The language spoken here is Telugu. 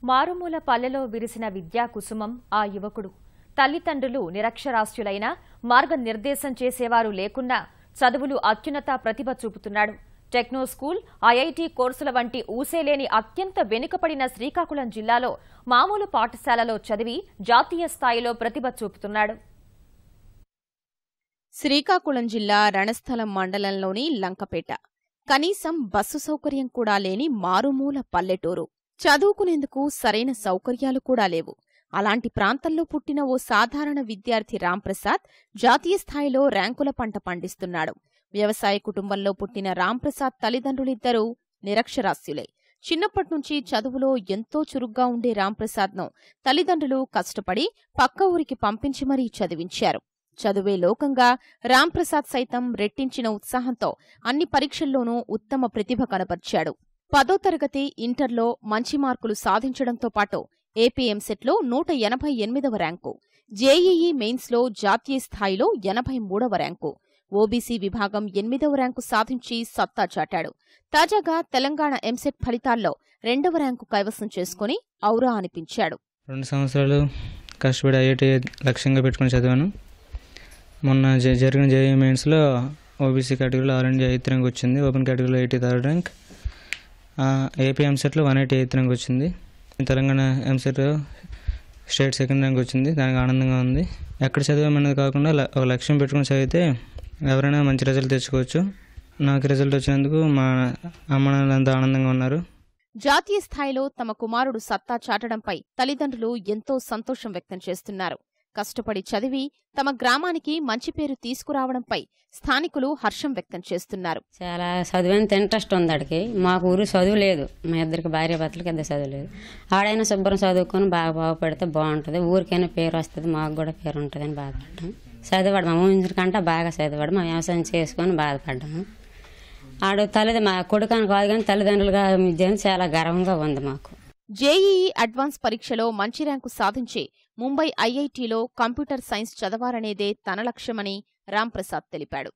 మారుమూల పల్లెలో విరిసిన విద్యా కుసుమం ఆ యువకుడు. తల్లిదండ్రులు నిరక్షరాస్యులైనా మార్గనిర్దేశం చేసేవారు లేకున్నా చదువులు అత్యున్నత ప్రతిభ చూపుతున్నాడు. టెక్నో స్కూల్, ఐఐటీ కోర్సుల వంటి ఊసేలేని అత్యంత వెనుకబడిన శ్రీకాకుళం జిల్లాలో మామూలు పాఠశాలలో చదివి జాతీయ స్థాయిలో ప్రతిభ చూపుతున్నాడు. శ్రీకాకుళం జిల్లా రణస్థలం మండలంలోని లంకపేట కనీసం బస్సు సౌకర్యం కూడా లేని మారుమూల పల్లెటూరు. చదువుకునేందుకు సరైన సౌకర్యాలు కూడా లేవు. అలాంటి ప్రాంతంలో పుట్టిన ఓ సాధారణ విద్యార్థి రాంప్రసాద్ జాతీయ స్థాయిలో ర్యాంకుల పంట పండిస్తున్నాడు. వ్యవసాయ కుటుంబంలో పుట్టిన రాంప్రసాద్ తల్లిదండ్రులిద్దరూ నిరక్షరాస్యులే. చిన్నప్పట్నుంచి చదువులో ఎంతో చురుగ్గా ఉండే రాంప్రసాద్ను తల్లిదండ్రులు కష్టపడి పక్క ఊరికి పంపించి మరీ చదివించారు. చదువే లోకంగా రాంప్రసాద్ సైతం రెట్టించిన ఉత్సాహంతో అన్ని పరీక్షల్లోనూ ఉత్తమ ప్రతిభ కనబర్చాడు. 10వ తరగతి, ఇంటర్లో మంచి మార్కులు సాధించడంతో పాటు ఏపీ ఎంసెట్లో 188వ ర్యాంకు, జేఈఈ మెయిన్స్లో జాతీయ స్థాయిలో 83వ ర్యాంకు, ఓబీసీ విభాగం 8వ ర్యాంకు సాధించి సత్తా చాటాడు. తాజాగా తెలంగాణ ఎంసెట్ ఫలితాల్లో 2వ ర్యాంకు కైవసం చేసుకుని ఔరా అనిపించాడు. 2 సంవత్సరాలు కష్టపడి ఐఐటీ లక్ష్యంగా పెట్టుకుని చదివాను. మొన్న జరిగిన జేఈఈ మెయిన్స్లో ఓబీసీ కేటగిరీలో ఆల్ ఇండియా 8th ర్యాంక్ వచ్చింది. ఓపెన్ కేటగిరీలో 83rd ర్యాంక్. ఏపీ ఎంసెట్లో 188th ర్యాంక్ వచ్చింది. Telangana EAMCET state 2nd rank వచ్చింది. దానికి ఆనందంగా ఉంది. ఎక్కడ చదివామనేది కాకుండా ఒక లక్ష్యం పెట్టుకుని చదివితే ఎవరైనా మంచి రిజల్ట్ తెచ్చుకోవచ్చు. నాకు రిజల్ట్ వచ్చినందుకు మా అమ్మ నాన్నలంతా ఆనందంగా ఉన్నారు. జాతీయ స్థాయిలో తమ కుమారుడు సత్తా చాటడంపై తల్లిదండ్రులు ఎంతో సంతోషం వ్యక్తం చేస్తున్నారు. కష్టపడి చదివి తమ గ్రామానికి మంచి పేరు తీసుకురావడంపై స్థానికులు హర్షం వ్యక్తం చేస్తున్నారు. చాలా చదువుంత ఇంట్రెస్ట్ ఉంది ఆడికి. మాకు ఊరు చదువు లేదు. మా ఇద్దరికి భార్య భర్తలకి ఇద్దరు చదువు లేదు. ఆడైనా శుభ్రం చదువుకొని బాగా బాగుపడితే బాగుంటుంది. ఊరికైనా పేరు వస్తుంది, మాకు కూడా పేరు ఉంటుంది అని బాధపడ్డాము. చదివాడు, మా ఊహించకంటే బాగా చదివాడు. మా వ్యవసాయం చేసుకొని బాధపడ్డాము. మా కొడుకాని కాదు కానీ తల్లిదండ్రులుగా చాలా గర్వంగా ఉంది మాకు. జేఈఈ అడ్వాన్స్ పరీక్షలో మంచి ర్యాంకు సాధించి ముంబై ఐఐటీలో కంప్యూటర్ సైన్స్ చదవాలనేదే తన లక్ష్యమని రాంప్రసాద్ తెలిపాడు.